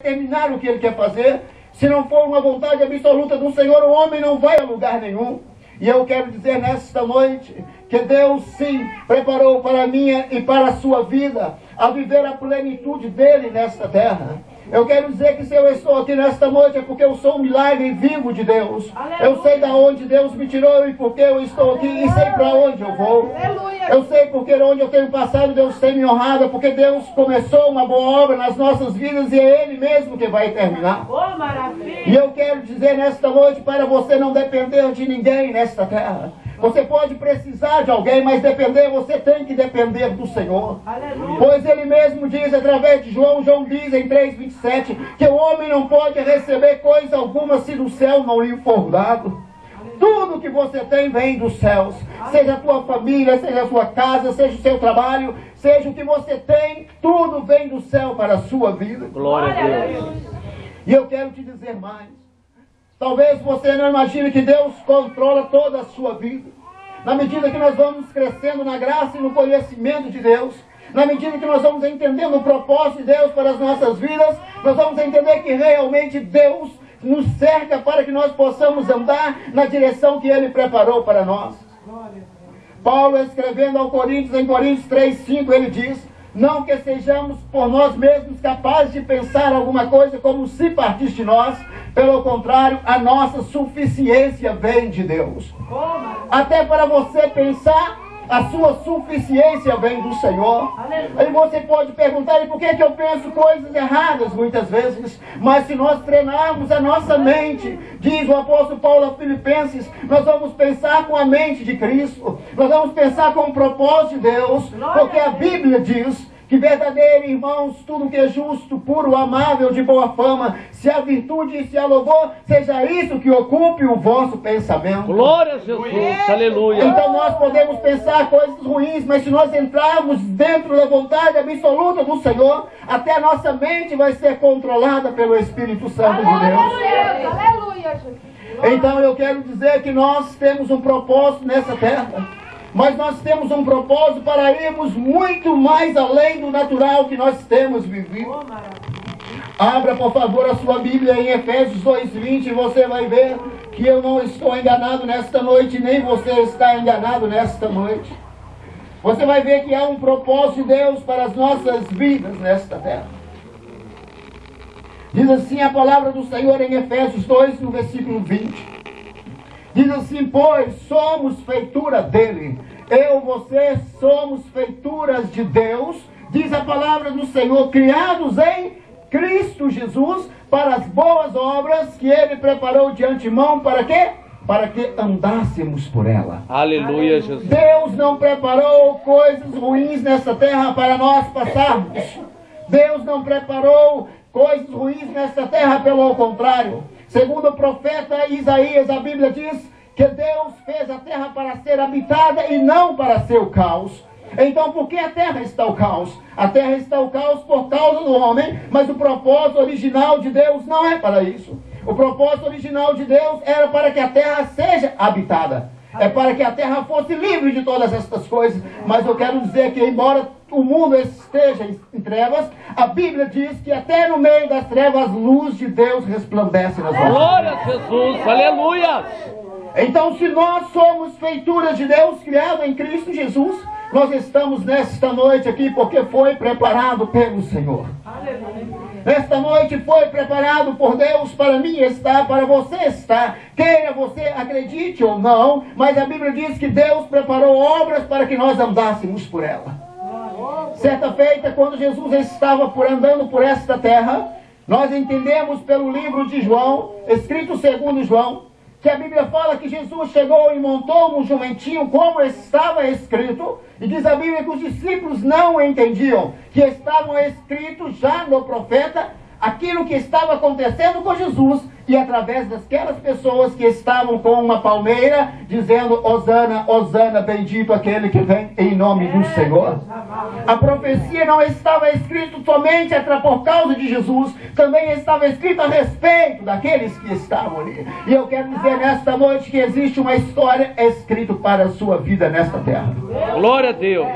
determinar o que Ele quer fazer. Se não for uma vontade absoluta do Senhor, o homem não vai a lugar nenhum. E eu quero dizer nesta noite que Deus sim preparou para a minha e para a sua vida a viver a plenitude dele nesta terra. Eu quero dizer que se eu estou aqui nesta noite é porque eu sou um milagre vivo de Deus. Aleluia. Eu sei de onde Deus me tirou e porque eu estou aqui e sei para onde eu vou. Aleluia. Eu sei porque onde eu tenho passado Deus tem me honrado, porque Deus começou uma boa obra nas nossas vidas e é Ele mesmo que vai terminar. Oh, maravilha. E eu quero dizer nesta noite para você não depender de ninguém nesta terra. Você pode precisar de alguém, mas você tem que depender do Senhor. Aleluia. Pois Ele mesmo diz através de João diz em 3,27 que o homem não pode receber coisa alguma se do céu não lhe for dado. Tudo que você tem vem dos céus. Seja a tua família, seja a sua casa, seja o seu trabalho, seja o que você tem, tudo vem do céu para a sua vida. Glória a Deus. E eu quero te dizer mais. Talvez você não imagine que Deus controla toda a sua vida. Na medida que nós vamos crescendo na graça e no conhecimento de Deus, na medida que nós vamos entendendo o propósito de Deus para as nossas vidas, nós vamos entender que realmente Deus nos cerca para que nós possamos andar na direção que Ele preparou para nós. Paulo, escrevendo ao Coríntios, em Coríntios 3,5, ele diz: não que sejamos por nós mesmos capazes de pensar alguma coisa como se partisse de nós. Pelo contrário, a nossa suficiência vem de Deus. Até para você pensar, a sua suficiência vem do Senhor. Aí você pode perguntar: e por que eu penso coisas erradas muitas vezes? Mas se nós treinarmos a nossa mente, diz o apóstolo Paulo a Filipenses, nós vamos pensar com a mente de Cristo. Nós vamos pensar com o propósito de Deus. Porque a Bíblia diz que verdadeiro, irmãos, tudo que é justo, puro, amável, de boa fama, se há virtude e se há louvor, seja isso que ocupe o vosso pensamento. Glória a Jesus, aleluia. Então nós podemos pensar coisas ruins, mas se nós entrarmos dentro da vontade absoluta do Senhor, até a nossa mente vai ser controlada pelo Espírito Santo de Deus. Aleluia. Então eu quero dizer que nós temos um propósito nessa terra. Mas nós temos um propósito para irmos muito mais além do natural que nós temos vivido. Abra, por favor, a sua Bíblia em Efésios 2,20 e você vai ver que eu não estou enganado nesta noite, nem você está enganado nesta noite. Você vai ver que há um propósito de Deus para as nossas vidas nesta terra. Diz assim a palavra do Senhor em Efésios 2, no versículo 20. Diz assim: pois somos feitura dele. Eu, você, somos feituras de Deus. Diz a palavra do Senhor, criados em Cristo Jesus para as boas obras que Ele preparou de antemão. Para quê? Para que andássemos por ela. Aleluia, Jesus. Deus não preparou coisas ruins nessa terra para nós passarmos. Deus não preparou coisas ruins nessa terra, pelo contrário. Segundo o profeta Isaías, a Bíblia diz que Deus fez a terra para ser habitada e não para ser o caos. Então, por que a terra está o caos? A terra está o caos por causa do homem, mas o propósito original de Deus não é para isso. O propósito original de Deus era para que a terra seja habitada. É para que a terra fosse livre de todas estas coisas. Mas eu quero dizer que, embora o mundo esteja em trevas, a Bíblia diz que até no meio das trevas a luz de Deus resplandece nas nossas vidas. Glória a Jesus, aleluia! Então, se nós somos feituras de Deus, criadas em Cristo Jesus, nós estamos nesta noite aqui porque foi preparado pelo Senhor. Nesta noite foi preparado por Deus para mim estar, para você estar. Queira você acredite ou não, mas a Bíblia diz que Deus preparou obras para que nós andássemos por ela. Certa feita, quando Jesus estava andando por esta terra, nós entendemos pelo livro de João, escrito segundo João, que a Bíblia fala que Jesus chegou e montou um jumentinho como estava escrito, e diz a Bíblia que os discípulos não entendiam, que estavam escritos já no profeta aquilo que estava acontecendo com Jesus, e através daquelas pessoas que estavam com uma palmeira, dizendo: Hosana, Hosana, bendito aquele que vem em nome do Senhor. A profecia não estava escrita somente por causa de Jesus, também estava escrita a respeito daqueles que estavam ali. E eu quero dizer nesta noite que existe uma história escrita para a sua vida nesta terra. Glória a Deus.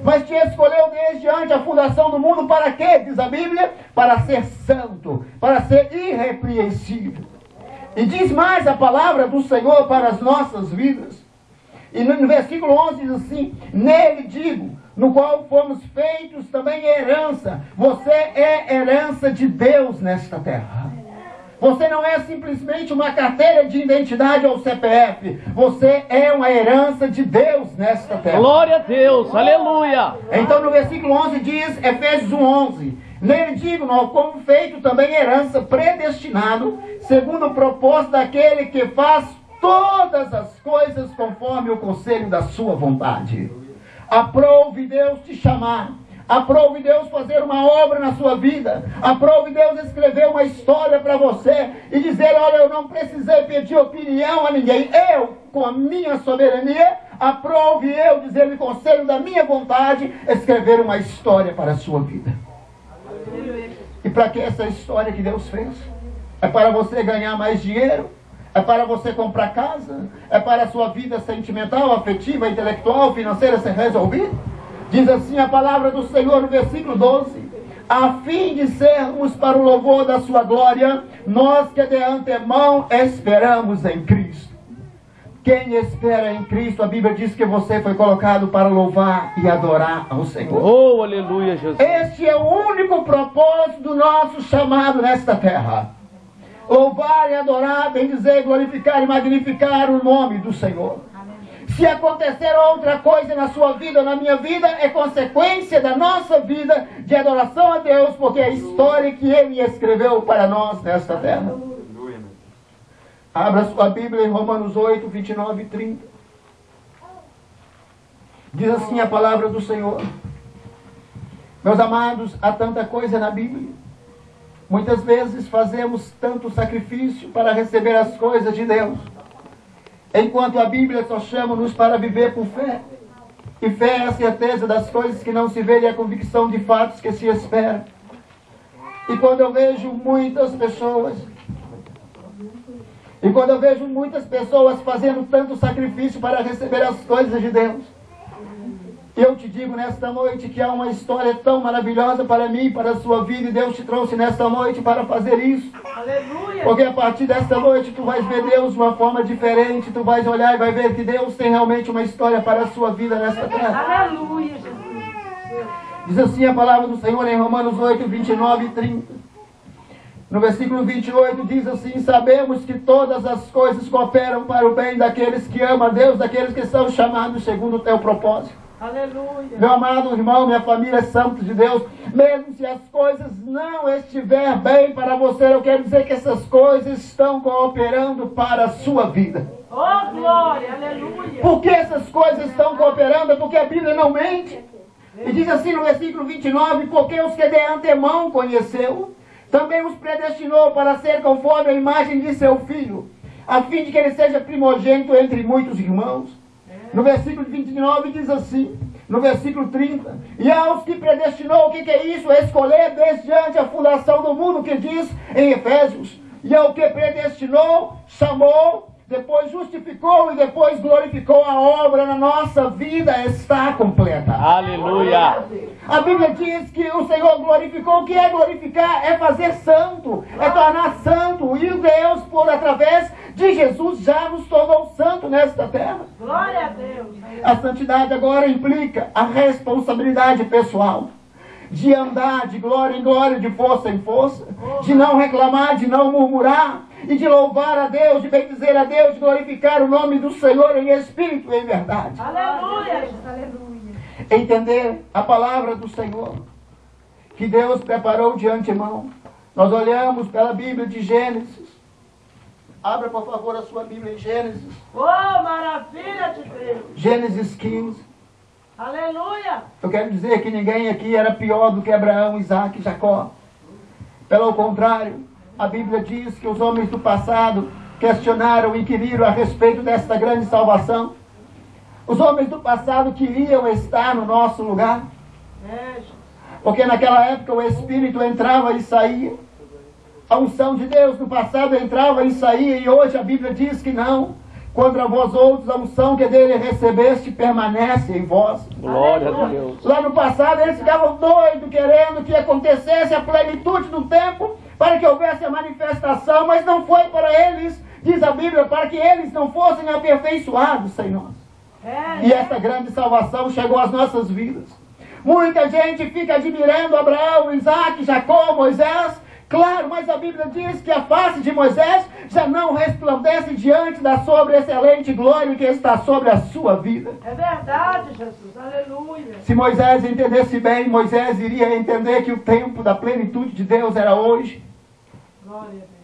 mas te escolheu desde antes a fundação do mundo para quê? Diz a Bíblia, para ser santo, para ser irrepreensível. E diz mais a palavra do Senhor para as nossas vidas. E no versículo 11 diz assim: nele digo, no qual fomos feitos também herança. Você é herança de Deus nesta terra. Você não é simplesmente uma carteira de identidade ou CPF. Você é uma herança de Deus nesta terra. Glória a Deus, aleluia. Então no versículo 11 diz, Efésios 1:11: nele digo, nós como feito também herança, predestinado, segundo o propósito daquele que faz todas as coisas conforme o conselho da sua vontade. Aprove Deus te chamar. Aprove Deus fazer uma obra na sua vida. Aprove Deus escrever uma história para você e dizer: olha, eu não precisei pedir opinião a ninguém. Eu, com a minha soberania, aprove eu, dizer-lhe conselho da minha vontade, escrever uma história para a sua vida. E para que essa história que Deus fez? É para você ganhar mais dinheiro? É para você comprar casa? É para a sua vida sentimental, afetiva, intelectual, financeira ser resolvida? Diz assim a palavra do Senhor no versículo 12: a fim de sermos para o louvor da sua glória, nós que de antemão esperamos em Cristo. Quem espera em Cristo, a Bíblia diz que você foi colocado para louvar e adorar ao Senhor. Oh, aleluia, Jesus. Este é o único propósito do nosso chamado nesta terra. Louvar e adorar, bem dizer, glorificar e magnificar o nome do Senhor. Se acontecer outra coisa na sua vida ou na minha vida, é consequência da nossa vida de adoração a Deus, porque é a história que Ele escreveu para nós nesta terra. Abra sua Bíblia em Romanos 8, 29 e 30. Diz assim a palavra do Senhor. Meus amados, há tanta coisa na Bíblia. Muitas vezes fazemos tanto sacrifício para receber as coisas de Deus, enquanto a Bíblia só chama-nos para viver por fé. E fé é a certeza das coisas que não se vê e a convicção de fatos que se esperam. E quando eu vejo muitas pessoas fazendo tanto sacrifício para receber as coisas de Deus, eu te digo nesta noite que há uma história tão maravilhosa para mim e para a sua vida, e Deus te trouxe nesta noite para fazer isso. Aleluia. Porque a partir desta noite tu vais ver Deus de uma forma diferente, tu vais olhar e vai ver que Deus tem realmente uma história para a sua vida nesta terra. Aleluia, Jesus. Diz assim a palavra do Senhor em Romanos 8, 29 e 30. No versículo 28 diz assim: sabemos que todas as coisas cooperam para o bem daqueles que amam a Deus, daqueles que são chamados segundo o teu propósito. Aleluia. Meu amado irmão, minha família, santos de Deus, mesmo se as coisas não estiverem bem para você, eu quero dizer que essas coisas estão cooperando para a sua vida. Oh, glória, aleluia. Por que essas coisas estão cooperando? É porque a Bíblia não mente. E diz assim no versículo 29, porque os que de antemão conheceu, também os predestinou para ser conforme a imagem de seu Filho, a fim de que ele seja primogênito entre muitos irmãos. No versículo 29 diz assim, no versículo 30, e aos que predestinou, o que é isso? Escolher desde antes a fundação do mundo, que diz em Efésios. E ao que predestinou, chamou, depois justificou e depois glorificou. A obra na nossa vida está completa. Aleluia! A Bíblia diz que o Senhor glorificou. O que é glorificar? É fazer santo, é tornar santo. E Deus, por através de Jesus, já nos tornou santo nesta terra. Glória a Deus! A santidade agora implica a responsabilidade pessoal, de andar de glória em glória, de força em força, de não reclamar, de não murmurar, e de louvar a Deus, de bendizer a Deus, de glorificar o nome do Senhor em espírito e em verdade. Aleluia! Entender a palavra do Senhor, que Deus preparou de antemão. Nós olhamos pela Bíblia de Gênesis. Abra, por favor, a sua Bíblia em Gênesis. Oh, maravilha de Deus! Gênesis 15. Aleluia! Eu quero dizer que ninguém aqui era pior do que Abraão, Isaac e Jacó. Pelo contrário, a Bíblia diz que os homens do passado questionaram e inquiriram a respeito desta grande salvação. Os homens do passado queriam estar no nosso lugar. Porque naquela época o Espírito entrava e saía. A unção de Deus no passado entrava e saía, e hoje a Bíblia diz que não. Contra vós outros, a unção que dele recebeste permanece em vós. Glória a Deus. Lá no passado eles ficavam doidos, querendo que acontecesse a plenitude do tempo, para que houvesse a manifestação, mas não foi para eles, diz a Bíblia, para que eles não fossem aperfeiçoados, Senhor. E esta grande salvação chegou às nossas vidas. Muita gente fica admirando Abraão, Isaac, Jacó, Moisés. Claro, mas a Bíblia diz que a face de Moisés já não resplandece diante da sobreexcelente glória que está sobre a sua vida. É verdade, Jesus. Aleluia. Se Moisés entendesse bem, Moisés iria entender que o tempo da plenitude de Deus era hoje. Glória a Deus.